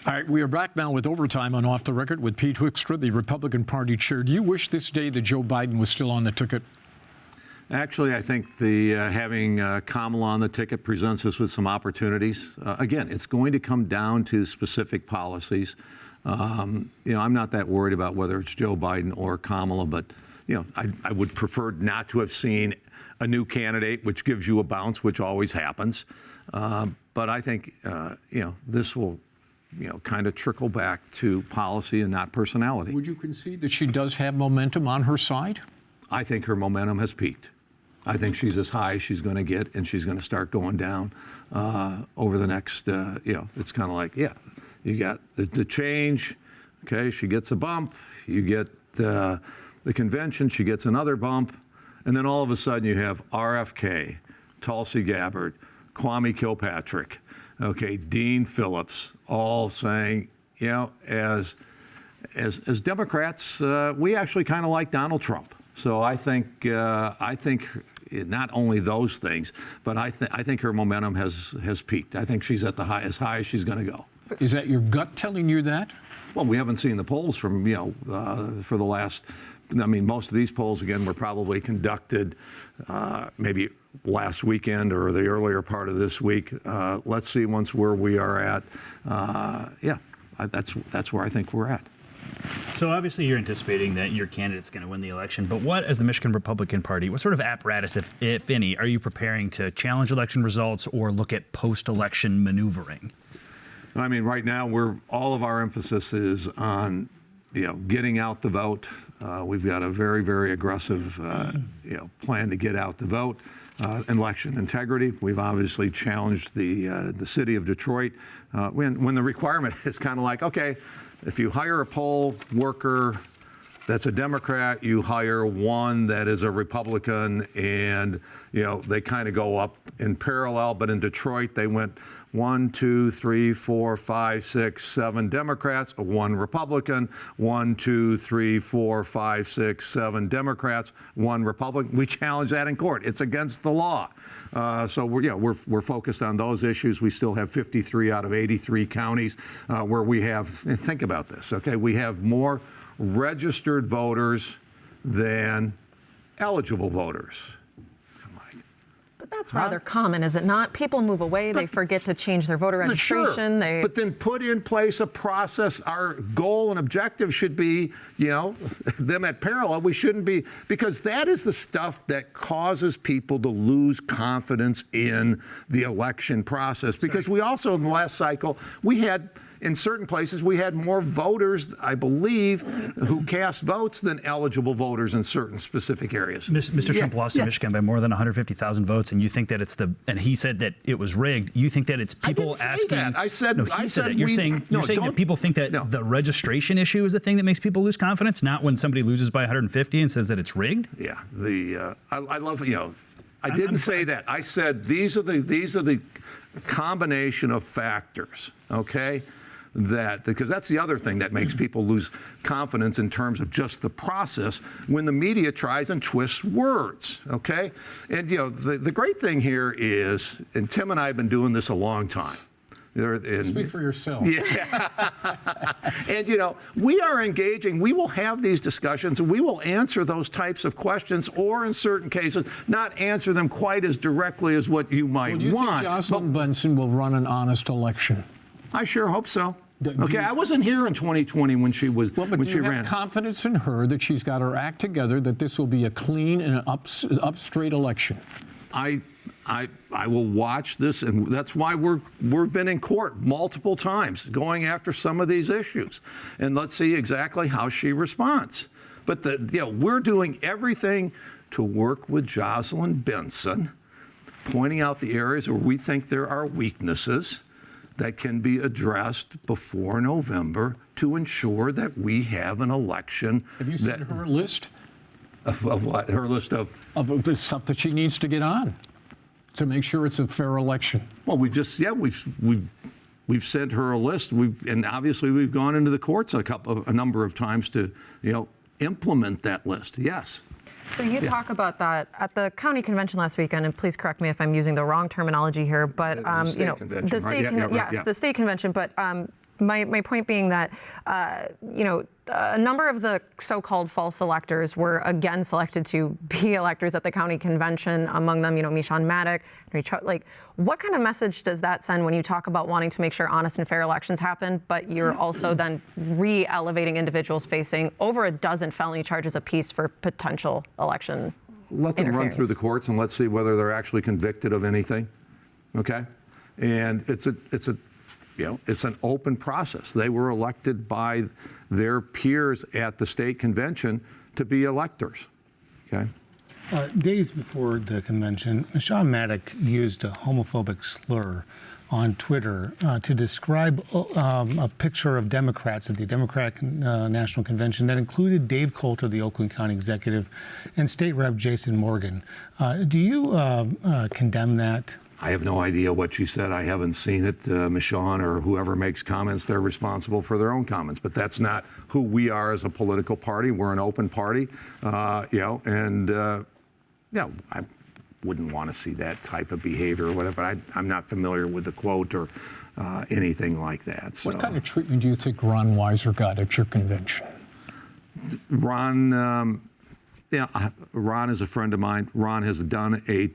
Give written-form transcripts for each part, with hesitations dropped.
All right, we are back now with Overtime on Off the Record with Pete Hoekstra, the Republican Party chair. Do you wish this day that Joe Biden was still on the ticket? Actually, I think the having Kamala on the ticket presents us with some opportunities. Again, it's going to come down to specific policies. I'm not that worried about whether it's Joe Biden or Kamala, but I would prefer not to have seen a new candidate, which gives you a bounce, which always happens. But I think this will kind of trickle back to policy and not personality. Would you concede that she does have momentum on her side? I think her momentum has peaked. I think she's as high as she's going to get, and she's going to start going down over the next, it's kind of like, you got the change, okay, she gets a bump, you get the convention, she gets another bump, and then all of a sudden you have RFK, Tulsi Gabbard, Kwame Kilpatrick, okay, Dean Phillips, all saying, as Democrats, we actually kind of like Donald Trump. So I think not only those things, but I think her momentum has peaked. I think she's at as high as she's going to go. Is that your gut telling you that? Well, we haven't seen the polls from for the last. I mean, most of these polls again were probably conducted maybe last weekend or the earlier part of this week. Let's see once where we are at. That's where I think we're at. So obviously you're anticipating that your candidate's going to win the election, but what, as the Michigan Republican Party, what sort of apparatus, if any, are you preparing to challenge election results or look at post-election maneuvering? I mean, right now all of our emphasis is on getting out the vote. We've got a very, very aggressive plan to get out the vote. Election integrity. We've obviously challenged the city of Detroit when the requirement is kind of like, okay, if you hire a poll worker that's a Democrat, you hire one that is a Republican, and they kind of go up in parallel. But in Detroit, they went 1, 2, 3, 4, 5, 6, 7 Democrats, 1 Republican, 1, 2, 3, 4, 5, 6, 7 Democrats, 1 Republican. We challenge that in court. It's against the law. So we're focused on those issues. We still have 53 out of 83 counties where we have. Think about this, okay? We have more registered voters than eligible voters. But that's rather common, is it not? People move away, they forget to change their voter registration. Sure. But then put in place a process. Our goal and objective should be, them at parallel. We shouldn't be, because that is the stuff that causes people to lose confidence in the election process. Because we also, in the last cycle, in certain places, we had more voters, I believe, who cast votes than eligible voters in certain specific areas. Mr. Trump lost in Michigan by more than 150,000 votes, and you think that and he said that it was rigged. You think that it's people asking. I said that. You're saying that people think that the registration issue is the thing that makes people lose confidence, not when somebody loses by 150 and says that it's rigged? Yeah. I love, I didn't say that. I said these are the combination of factors, okay? Because that's the other thing that makes people lose confidence in terms of just the process when the media tries and twists words, okay? And, the great thing here is, and Tim and I have been doing this a long time. Speak for yourself. Yeah. And, we are engaging. We will have these discussions, and we will answer those types of questions, or in certain cases, not answer them quite as directly as what you might want. Do you think Jocelyn Benson will run an honest election? I sure hope so. Okay, I wasn't here in 2020 when she was when she ran. Do you have confidence in her that she's got her act together, that this will be a clean and up straight election? I will watch this, and that's why we've been in court multiple times going after some of these issues, and let's see exactly how she responds. But we're doing everything to work with Jocelyn Benson, pointing out the areas where we think there are weaknesses that can be addressed before November to ensure that we have an election. Have you seen her list? Of what? Her list of the stuff that she needs to get on to make sure it's a fair election. Well, we've sent her a list. And obviously we've gone into the courts a number of times to implement that list. Yes. So you talk about that at the county convention last weekend, and please correct me if I'm using the wrong terminology here, but the state convention. The state convention. But My point being that, a number of the so-called false electors were again selected to be electors at the county convention. Among them, Michon Maddock. Like, what kind of message does that send when you talk about wanting to make sure honest and fair elections happen, but you're also then re-elevating individuals facing over a dozen felony charges apiece for potential election Let them run through the interference? courts and let's see whether they're actually convicted of anything. Okay? And it's an open process. They were elected by their peers at the state convention to be electors. Okay? Days before the convention, Michon Maddock used a homophobic slur on Twitter to describe a picture of Democrats at the Democratic National Convention that included Dave Coulter, the Oakland County executive, and State Rep Jason Morgan. Do you condemn that? I have no idea what she said. I haven't seen it. Michon or whoever makes comments, they're responsible for their own comments. But that's not who we are as a political party. We're an open party, I wouldn't want to see that type of behavior or whatever. I'm not familiar with the quote or anything like that. So. What kind of treatment do you think Ron Weiser got at your convention? Ron, Ron is a friend of mine. Ron has done a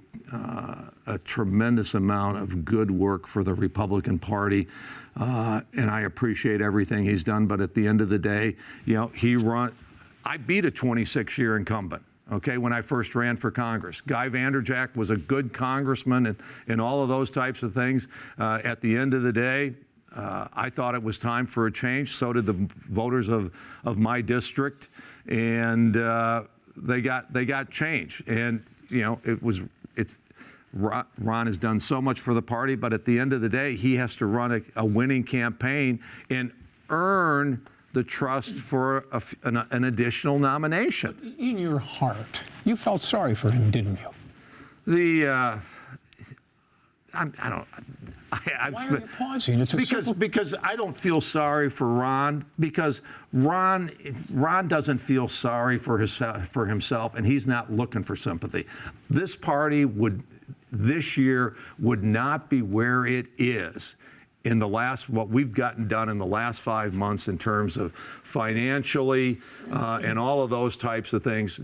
tremendous amount of good work for the Republican Party, and I appreciate everything he's done. But at the end of the day, I beat a 26-year incumbent. Okay, when I first ran for Congress, Guy Vanderjack was a good congressman and all of those types of things. At the end of the day, I thought it was time for a change. So did the voters of my district, and they got change. And Ron has done so much for the party, but at the end of the day, he has to run a winning campaign and earn the trust for an additional nomination. In your heart, you felt sorry for him, didn't you? Why Why are you pausing? It's because I don't feel sorry for Ron, because Ron doesn't feel sorry for himself, and he's not looking for sympathy. This party this year would not be where it is in what we've gotten done in the last 5 months in terms of financially and all of those types of things.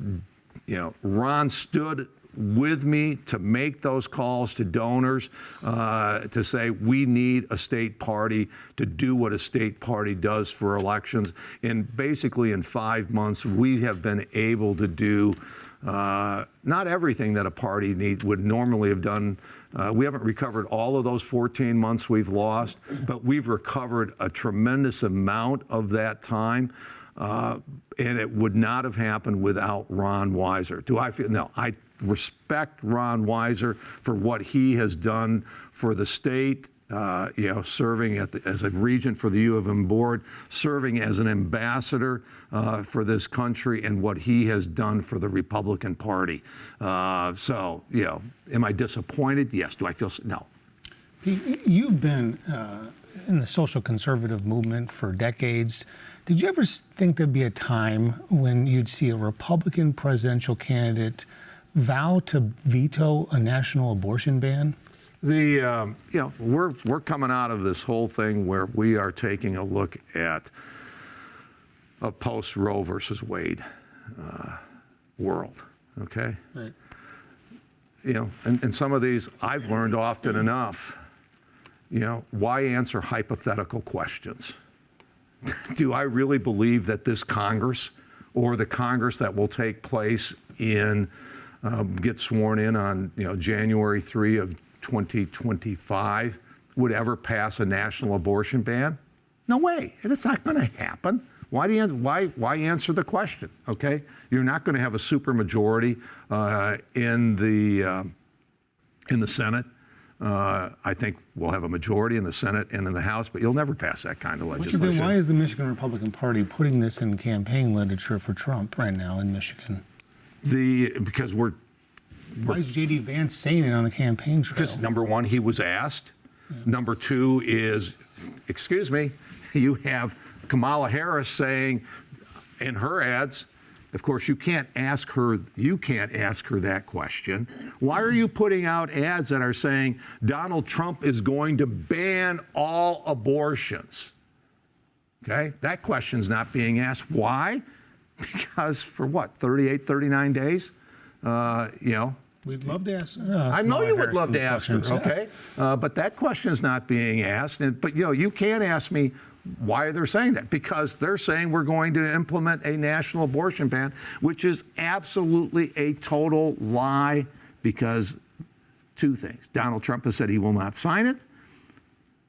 Ron stood with me to make those calls to donors to say we need a state party to do what a state party does for elections. And basically in 5 months, we have been able to do not everything that a party would normally have done. We haven't recovered all of those 14 months we've lost, but we've recovered a tremendous amount of that time. And it would not have happened without Ron Weiser. Do I feel? No, I respect Ron Weiser for what he has done for the state, serving as a regent for the U of M board, serving as an ambassador for this country, and what he has done for the Republican Party. Am I disappointed? Yes. Do I feel? No. You've been in the social conservative movement for decades. Did you ever think there'd be a time when you'd see a Republican presidential candidate vow to veto a national abortion ban? We're coming out of this whole thing where we are taking a look at a post Roe versus Wade world. Okay. Right. And some of these I've learned often enough. Why answer hypothetical questions? Do I really believe that this Congress or the Congress that will take place get sworn in on January 3 of 2025 would ever pass a national abortion ban? No way. It's not going to happen. Why answer the question? Okay, you're not going to have a supermajority in the Senate. I think we'll have a majority in the Senate and in the House, but you'll never pass that kind of legislation. Why is the Michigan Republican Party putting this in campaign literature for Trump right now in Michigan? Because why is J.D. Vance saying it on the campaign trail? Because number one, he was asked. Yeah. Number two is, excuse me, you have Kamala Harris saying in her ads, of course, you can't ask her that question. Why are you putting out ads that are saying Donald Trump is going to ban all abortions? Okay, that question's not being asked. Why? Because for what, 38, 39 days? We'd love to ask. I know you would love to ask her, questions, okay? But that question is not being asked. But you can't ask me why they're saying that, because they're saying we're going to implement a national abortion ban, which is absolutely a total lie, because two things. Donald Trump has said he will not sign it.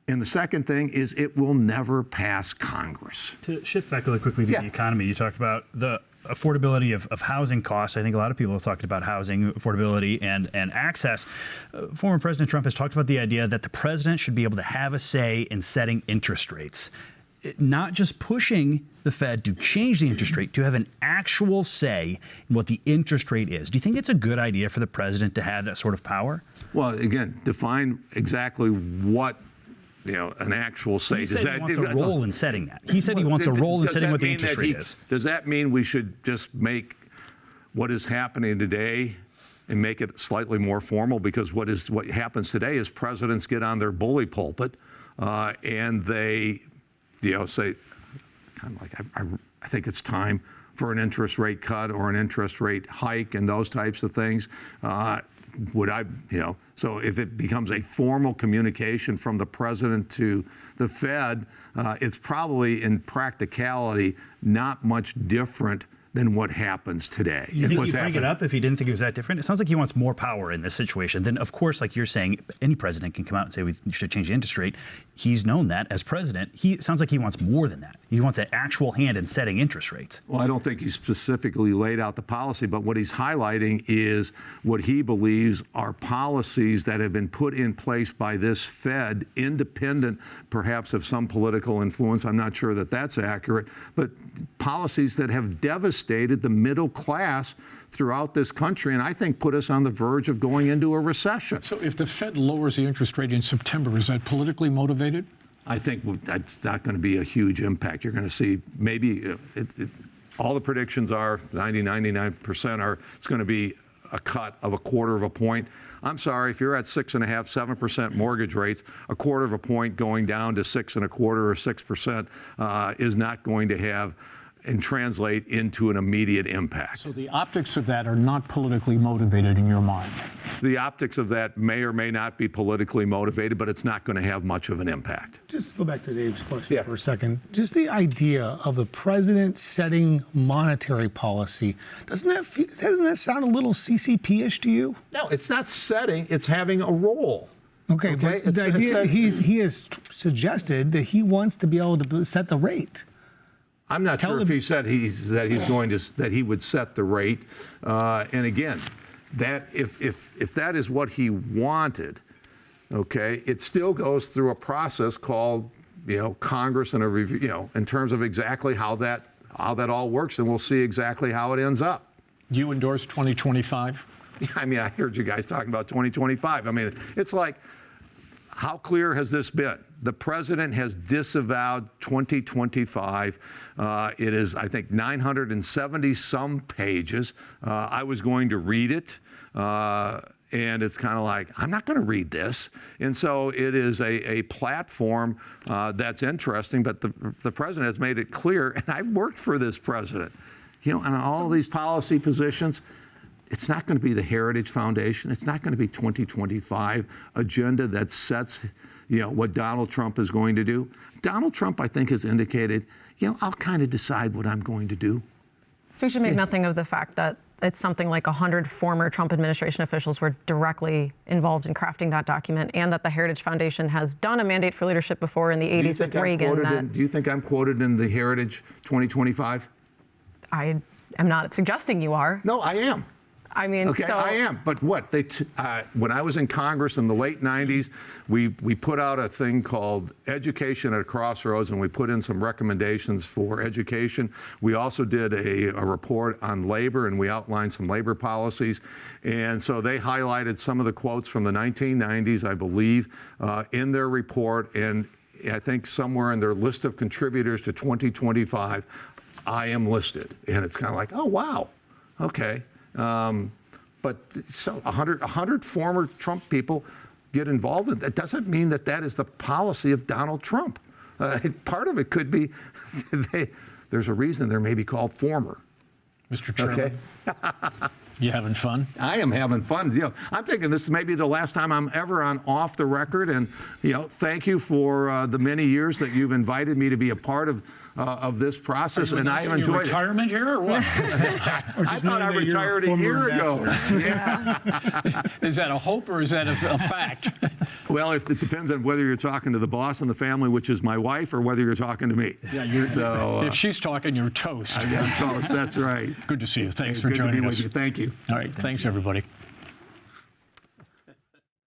And the second thing is it will never pass Congress. To shift back really quickly to Yeah. the economy, you talked about the affordability of housing costs. I think a lot of people have talked about housing affordability and access. Former President Trump has talked about the idea that the president should be able to have a say in setting interest rates, not just pushing the Fed to change the interest rate, to have an actual say in what the interest rate is. Do you think it's a good idea for the president to have that sort of power? Well, again, define exactly what an actual say. He said he wants a role in setting that. He said he Well, wants a role in does setting that what the mean interest that rate is. Does that mean we should just make what is happening today and make it slightly more formal? Because what happens today is presidents get on their bully pulpit and they, say, kind of like, I think it's time for an interest rate cut or an interest rate hike and those types of things. So if it becomes a formal communication from the president to the Fed, it's probably in practicality not much different than what happens today. You think What's he'd bring it happened. up if he didn't think it was that different? It sounds like he wants more power in this situation. Then, of course, like you're saying, any president can come out and say we should change the interest rate. He's known that as president. It sounds like he wants more than that. He wants an actual hand in setting interest rates. Well, I don't think he specifically laid out the policy, but what he's highlighting is what he believes are policies that have been put in place by this Fed, independent perhaps of some political influence. I'm not sure that that's accurate, but policies that have devastated the middle class throughout this country, and I think put us on the verge of going into a recession. So if the Fed lowers the interest rate in September, is that politically motivated? I think that's not going to be a huge impact. You're going to see maybe all the predictions are 99% are it's going to be a cut of 1/4 of a point. I'm sorry, if you're at 6.5%, 7% mortgage rates, 1/4 of a point going down to 6.25% or 6% is not going to have and translate into an immediate impact. So the optics of that are not politically motivated in your mind? The optics of that may or may not be politically motivated, but it's not going to have much of an impact. Just go back to Dave's question Yeah. for a second. Just the idea of the president setting monetary policy, doesn't that sound a little CCP-ish to you? No, it's not setting, it's having a role. Okay, Okay, but the idea he has suggested that he wants to be able to set the rate. I'm not sure if he said that he would set the rate. And again, that if that is what he wanted, okay, it still goes through a process called Congress and a review, in terms of exactly how that all works, and we'll see exactly how it ends up. Do you endorse 2025? I mean, I heard you guys talking about 2025. I mean, it's like, how clear has this been? The president has disavowed 2025. It is, I think, 970 some pages. I was going to read it. And it's kind of like, I'm not going to read this. And so it is a platform that's interesting, but the president has made it clear, and I've worked for this president, on all these policy positions. It's not going to be the Heritage Foundation. It's not going to be 2025 agenda that sets, what Donald Trump is going to do. Donald Trump, I think, has indicated, I'll kind of decide what I'm going to do. So we should make nothing of the fact that it's something like 100 former Trump administration officials were directly involved in crafting that document, and that the Heritage Foundation has done a mandate for leadership before in the 80s with Reagan. Do you think I'm quoted in the Heritage 2025? I am not suggesting you are. No, I am. I mean, Okay, I am. But what? When I was in Congress in the late 90s, we put out a thing called Education at a Crossroads, and we put in some recommendations for education. We also did a report on labor, and we outlined some labor policies. And so they highlighted some of the quotes from the 1990s, I believe, in their report. And I think somewhere in their list of contributors to 2025, I am listed. And it's kind of like, oh, wow. Okay. But so 100 former Trump people get involved in that. Doesn't mean that is the policy of Donald Trump. Part of it could be there's a reason they're maybe called former. Mr. Chairman, Okay. you having fun? I am having fun. I'm thinking this may be the last time I'm ever on Off the Record, and thank you for the many years that you've invited me to be a part of this process, and I have Announcing your enjoyed it. retirement here, or what? I thought I retired a year ago. Yeah. Is that a hope or is that a fact? Well, it depends on whether you're talking to the boss in the family, which is my wife, or whether you're talking to me. Yeah, So if she's talking, you're toast. I'm toast. That's right. Good to see you. Thanks for Good to be joining with us. you. Thank you. All right, thanks everybody.